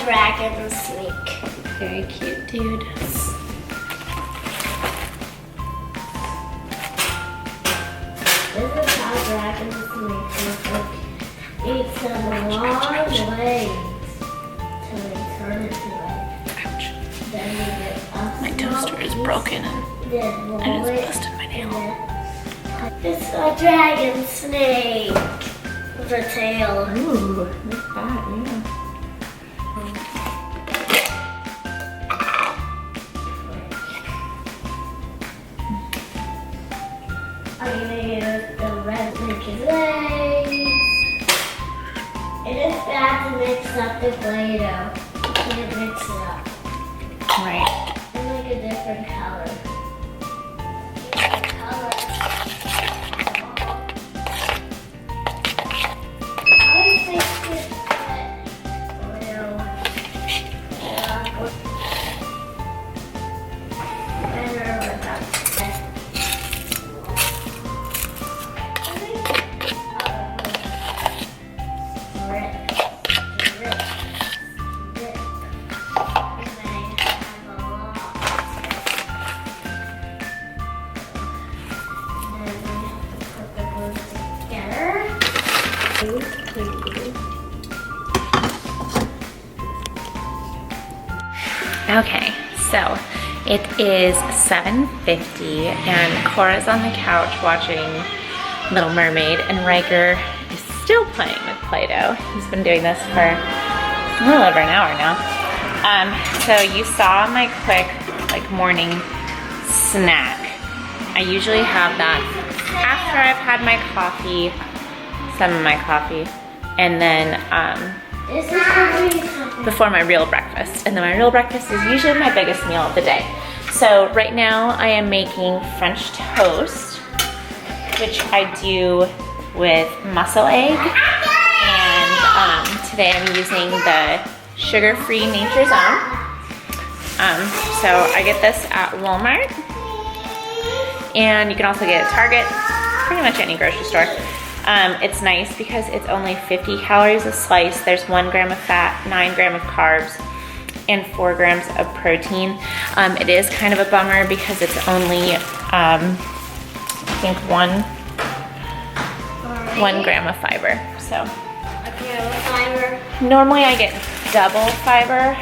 dragon snake. Very cute, dude. This is how dragon snakes look like. It's a long legs till they turn into like. Ouch. Then you get up. My toaster is broken and I just busted my nail. It's a dragon snake with a tail. Ooh, look at that, yeah. I'm gonna use the red snake's legs. It is bad to mix up the Play-Doh. You can't mix it up. Right. And like a different color. Okay, so it is 7:50 and Cora's on the couch watching Little Mermaid and Riker is still playing with Play-Doh. He's been doing this for a little over an hour now. So you saw my quick morning snack. I usually have that after I've had my coffee, some of my coffee, and then before my real breakfast. And then my real breakfast is usually my biggest meal of the day. So right now I am making French toast, which I do with muscle egg. And today I'm using the sugar-free Nature's Own. So I get this at Walmart. And you can also get it at Target, pretty much any grocery store. It's nice because it's only 50 calories a slice. There's 1 gram of fat, 9 grams of carbs, and 4 grams of protein. It is kind of a bummer because it's only, I think 1 gram of fiber. So normally I get double fiber,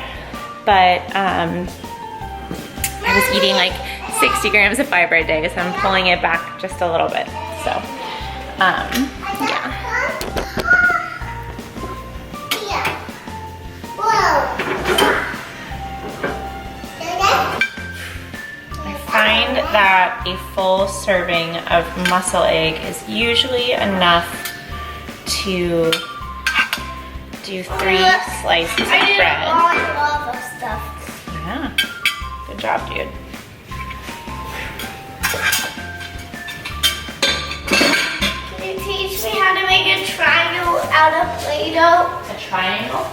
but I was eating like 60 grams of fiber a day, so I'm pulling it back just a little bit. So. Yeah. I find that a full serving of muscle egg is usually enough to do 3 slices of bread. I love stuff. Yeah. Good job, dude. Teach me how to make a triangle out of Play-Doh. A triangle?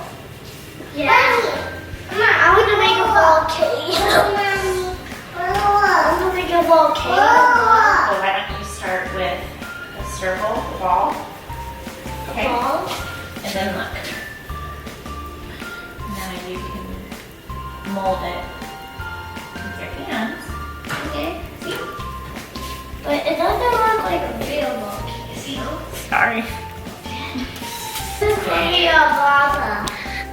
Yeah. I want to make a volcano. I want to make a volcano. Well, why don't you start with a circle, a ball? Okay. Ball. And then look. Now you can mold it with your hands. Okay. See? But it doesn't look like a real volcano. Sorry. This is made of lava.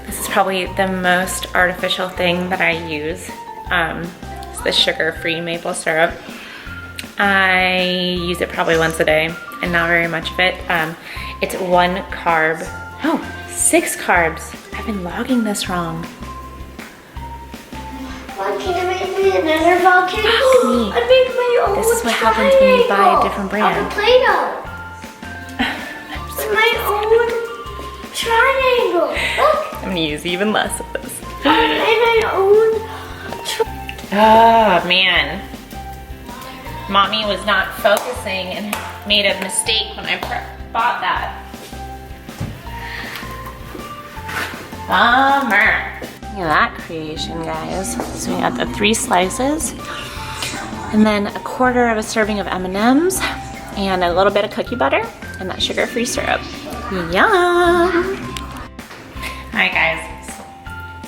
This is probably the most artificial thing that I use. It's the sugar-free maple syrup. I use it probably once a day and not very much of it. It's 1 carb. Oh, 6 carbs. I've been logging this wrong. Well, can you make me another volcano? Me. I make my own. This is what happens when you buy a different brand. Play-Doh. My own triangle. Look. I'm gonna use even less of this. I made my own. Oh man. Mommy was not focusing and made a mistake when I bought that. Bummer. Look at that creation, guys. So we got the 3 slices and then a 1/4 of a serving of M&Ms and a little bit of cookie butter and that sugar-free syrup. Yum! Alright guys,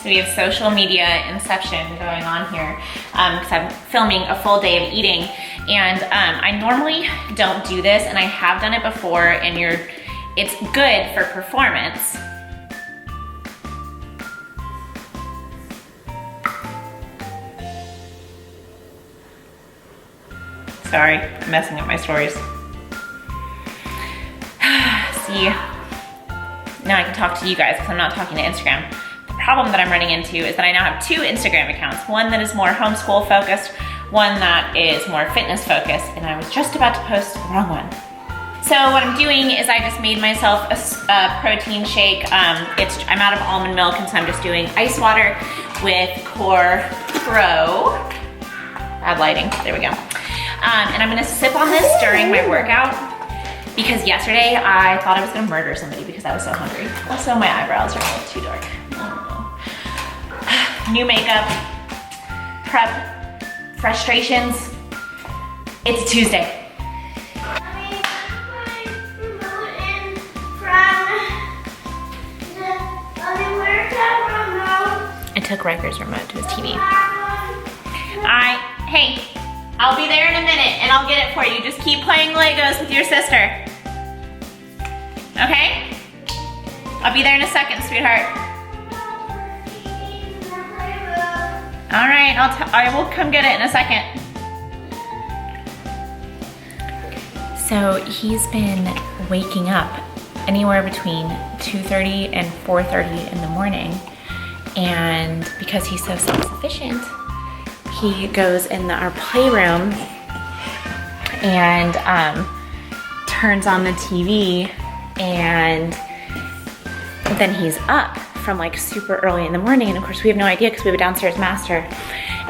So we have social media inception going on here because I'm filming a full day of eating. And I normally don't do this, and I have done it before, and it's good for performance. Sorry, I'm messing up my stories. See, now I can talk to you guys because I'm not talking to Instagram. The problem that I'm running into is that I now have 2 Instagram accounts. One that is more homeschool focused, one that is more fitness focused, and I was just about to post the wrong one. So what I'm doing is I just made myself a protein shake. I'm out of almond milk, and so I'm just doing ice water with Core Pro. Bad lighting, there we go. And I'm gonna sip on this during my workout because yesterday I thought I was gonna murder somebody because I was so hungry. Also, my eyebrows are a little too dark. I don't know. New makeup, prep, frustrations. It's Tuesday. I took Riker's remote to his TV. Hey, I'll be there in a minute and I'll get it for you. Just keep playing Legos with your sister. Okay? I'll be there in a second, sweetheart. All right, I will come get it in a second. So he's been waking up anywhere between 2:30 and 4:30 in the morning. And because he's so self-sufficient, he goes in our playroom and turns on the TV, and then he's up from like super early in the morning. And of course we have no idea because we have a downstairs master.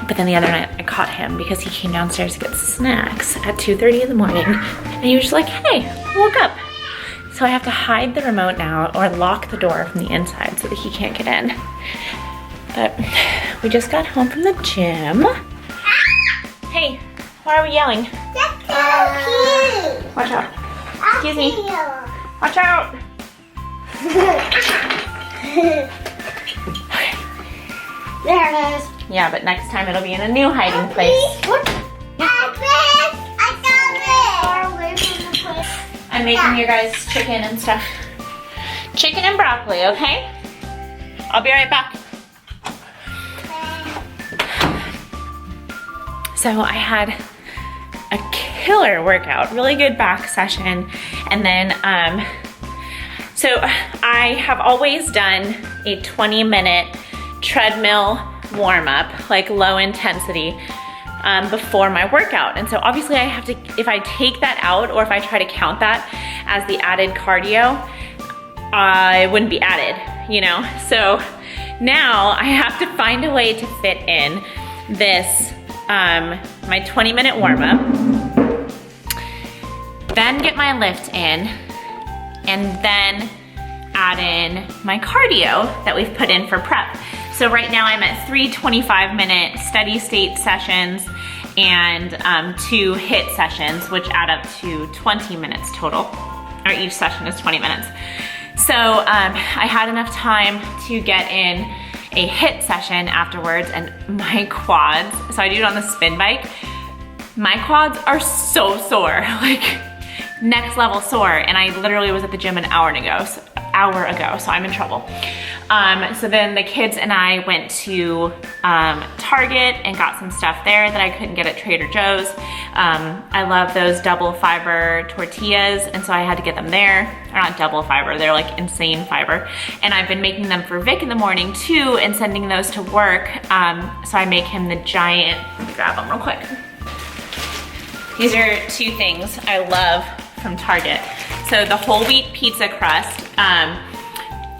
But then the other night I caught him because he came downstairs to get snacks at 2:30 in the morning. And he was just like, hey, I woke up. So I have to hide the remote now or lock the door from the inside so that he can't get in. But we just got home from the gym. Hey, why are we yelling? Watch out. Excuse me. Watch out. Okay. There it is. Yeah, but next time it'll be in a new hiding place. I'm making you guys chicken and stuff. Chicken and broccoli, okay? I'll be right back. So I had a killer workout, really good back session. And then, so I have always done a 20-minute treadmill warm up, like low intensity, before my workout. And so obviously I have to, if I take that out or if I try to count that as the added cardio, it wouldn't be added, you know? So now I have to find a way to fit in this, my 20-minute warm up, then get my lift in, and then add in my cardio that we've put in for prep. So right now I'm at 3 25-minute steady state sessions and 2 HIIT sessions, which add up to 20 minutes total, or each session is 20 minutes. So I had enough time to get in a HIIT session afterwards, and my quads, so I do it on the spin bike, my quads are so sore, like next level sore, and I literally was at the gym an hour ago, so I'm in trouble. So then the kids and I went to Target and got some stuff there that I couldn't get at Trader Joe's. I love those double fiber tortillas, and so I had to get them there. They're not double fiber, they're like insane fiber. And I've been making them for Vic in the morning too and sending those to work. So I make him the giant, let me grab them real quick. These are 2 things I love from Target. So the whole wheat pizza crust,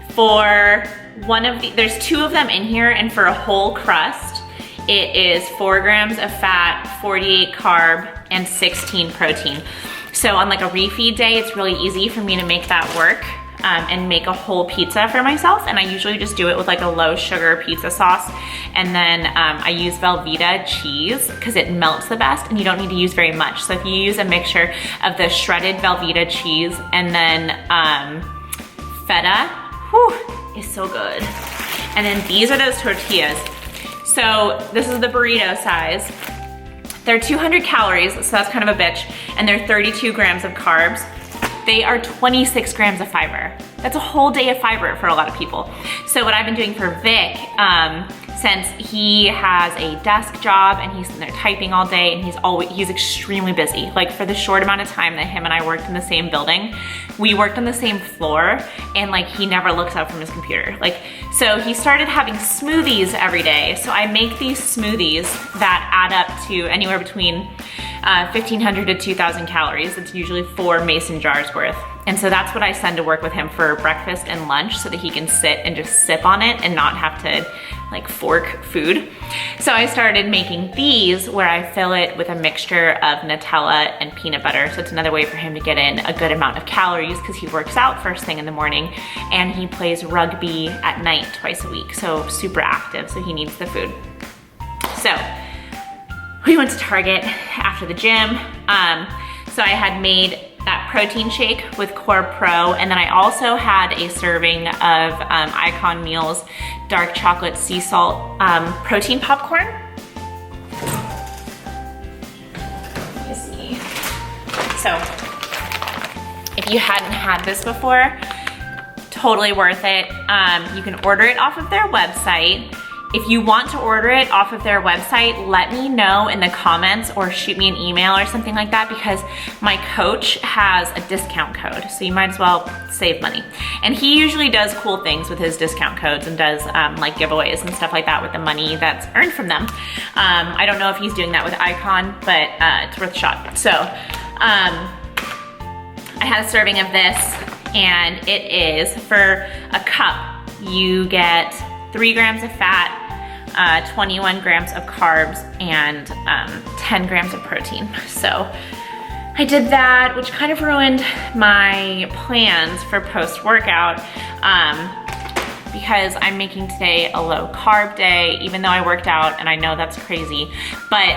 for one of the, there's 2 of them in here, and for a whole crust, it is 4 grams of fat, 48 carb, and 16 protein. So on like a refeed day, it's really easy for me to make that work and make a whole pizza for myself. And I usually just do it with like a low sugar pizza sauce. And then I use Velveeta cheese because it melts the best and you don't need to use very much. So if you use a mixture of the shredded Velveeta cheese and then feta, whew, it's so good. And then these are those tortillas. So this is the burrito size. They're 200 calories, so that's kind of a bitch, and they're 32 grams of carbs. They are 26 grams of fiber. That's a whole day of fiber for a lot of people. So what I've been doing for Vic, since he has a desk job and he's in there typing all day and he's extremely busy. Like for the short amount of time that him and I worked in the same building, we worked on the same floor and like he never looks up from his computer. Like, so he started having smoothies every day. So I make these smoothies that add up to anywhere between 1,500 to 2,000 calories. It's usually 4 mason jars worth. And so that's what I send to work with him for breakfast and lunch so that he can sit and just sip on it and not have to like fork food. So I started making these where I fill it with a mixture of Nutella and peanut butter. So it's another way for him to get in a good amount of calories because he works out first thing in the morning and he plays rugby at night twice a week. So super active, so he needs the food. So we went to Target after the gym. So I had made that protein shake with Core Pro, and then I also had a serving of Icon Meals dark chocolate sea salt protein popcorn. Let me see. So if you hadn't had this before, totally worth it. You can order it off of their website. If you want to order it off of their website, let me know in the comments or shoot me an email or something like that because my coach has a discount code, so you might as well save money. And he usually does cool things with his discount codes and does like giveaways and stuff like that with the money that's earned from them. I don't know if he's doing that with Icon, but it's worth a shot. So I had a serving of this, and it is for a cup. You get 3 grams of fat, 21 grams of carbs, and 10 grams of protein. So I did that, which kind of ruined my plans for post-workout because I'm making today a low carb day, even though I worked out, and I know that's crazy. But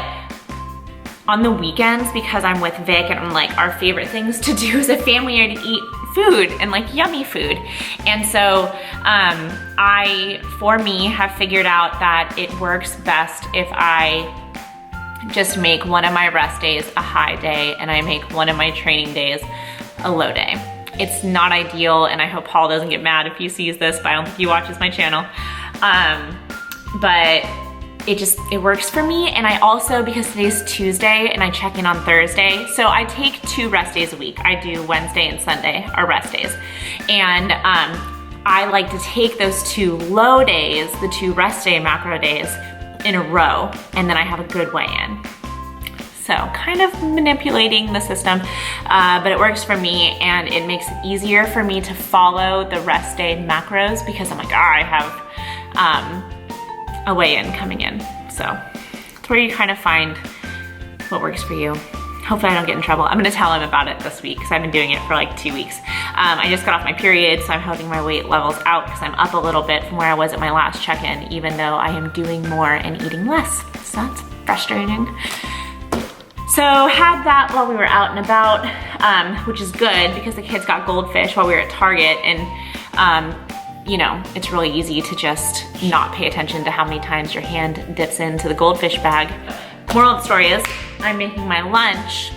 on the weekends, because I'm with Vic and like our favorite things to do as a family are to eat food and like yummy food. And so for me, have figured out that it works best if I just make one of my rest days a high day and I make one of my training days a low day. It's not ideal, and I hope Paul doesn't get mad if he sees this, but I don't think he watches my channel. But it works for me. And I also, because today's Tuesday and I check in on Thursday, so I take 2 rest days a week. I do Wednesday and Sunday are rest days. And I like to take those 2 low days, the 2 rest day macro days in a row, and then I have a good weigh-in. So kind of manipulating the system, but it works for me, and it makes it easier for me to follow the rest day macros because I'm like, I have a weigh-in coming in. So it's where you kind of find what works for you. Hopefully I don't get in trouble. I'm gonna tell him about it this week because I've been doing it for like 2 weeks. I just got off my period, so I'm holding my weight levels out because I'm up a little bit from where I was at my last check-in, even though I am doing more and eating less. So that's frustrating. So had that while we were out and about, which is good because the kids got goldfish while we were at Target, and you know, it's really easy to just not pay attention to how many times your hand dips into the goldfish bag. Moral of the story is, I'm making my lunch,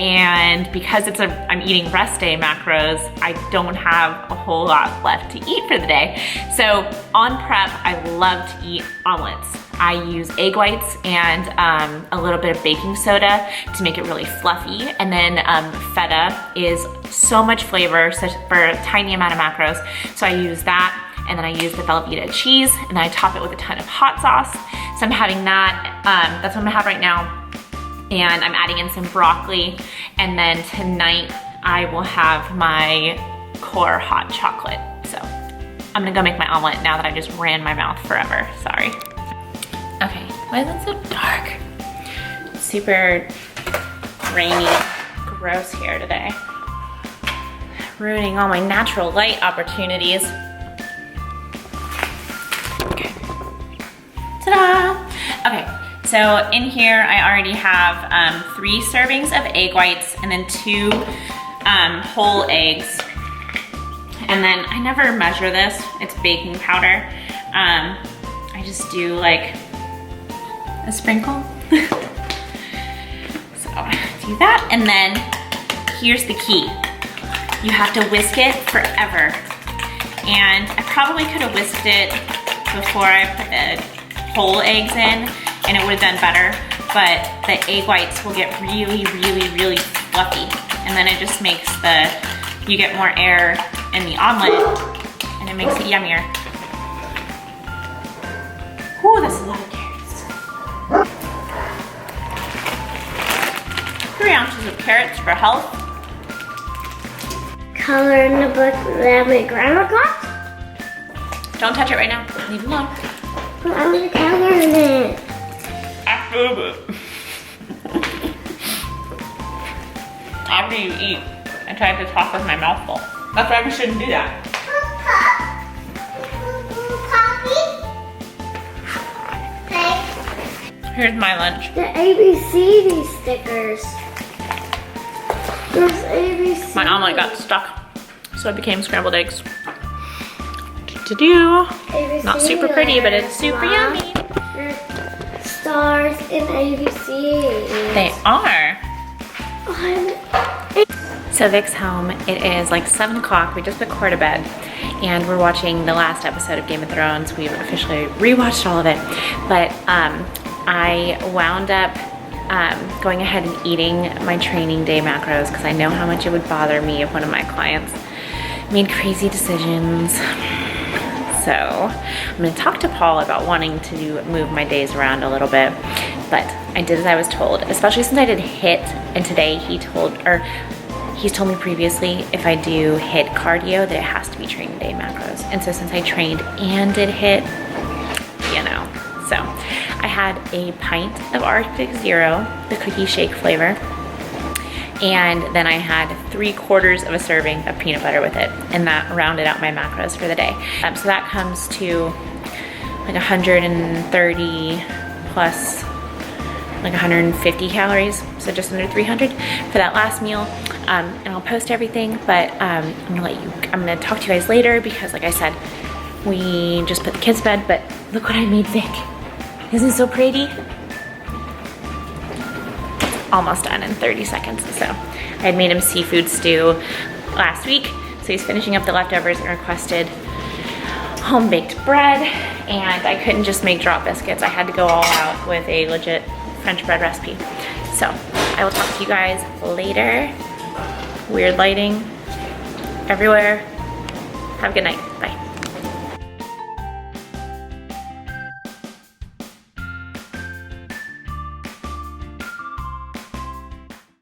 and because I'm eating rest day macros, I don't have a whole lot left to eat for the day. So on prep, I love to eat omelets. I use egg whites and a little bit of baking soda to make it really fluffy. And then feta is so much flavor for a tiny amount of macros. So I use that, and then I use the Velveeta cheese, and then I top it with a ton of hot sauce. So I'm having that, that's what I'm gonna have right now. And I'm adding in some broccoli. And then tonight I will have my Core hot chocolate. So I'm gonna go make my omelet now that I just ran my mouth forever, sorry. Okay, why is it so dark? Super rainy, gross here today. Ruining all my natural light opportunities. Okay, ta-da! Okay, so in here I already have 3 servings of egg whites and then 2 whole eggs. And then I never measure this, it's baking powder, I just do like a sprinkle. So do that, and then here's the key. You have to whisk it forever. And I probably could have whisked it before I put the whole eggs in, and it would have done better, but the egg whites will get really, really, really fluffy. And then it just makes you get more air in the omelet, and it makes it yummier. Ooh, this is a lot of carrots. 3 ounces of carrots for health. Color in the book that my grandma got? Don't touch it right now, leave it alone. But I want to color in it. After you eat, I try to talk with my mouth full. That's why we shouldn't do that. Here's my lunch. The ABCD stickers. There's ABC. My omelet got stuck, so it became scrambled eggs. Do-do-do. Not super pretty, but it's super yummy. Stars and ABC. They are. So Vic's home. It is like 7 o'clock. We just put Cora to bed, and we're watching the last episode of Game of Thrones. We've officially rewatched all of it, but I wound up going ahead and eating my training day macros because I know how much it would bother me if one of my clients made crazy decisions. So I'm going to talk to Paul about wanting to move my days around a little bit, but I did as I was told, especially since I did HIIT, and today he's told me previously if I do HIIT cardio that it has to be training day macros. And so since I trained and did HIIT, you know, so I had a pint of Arctic Zero, the cookie shake flavor, and then I had 3/4 of a serving of peanut butter with it, and that rounded out my macros for the day. So that comes to like 130 plus like 150 calories, so just under 300 for that last meal. And I'll post everything, but I'm gonna talk to you guys later because like I said, we just put the kids to bed, but look what I made Vic. Isn't it so pretty? Almost done in 30 seconds. So I had made him seafood stew last week, so he's finishing up the leftovers and requested home baked bread, and I couldn't just make drop biscuits. I had to go all out with a legit French bread recipe. So I will talk to you guys later. Weird lighting everywhere. Have a good night. Bye.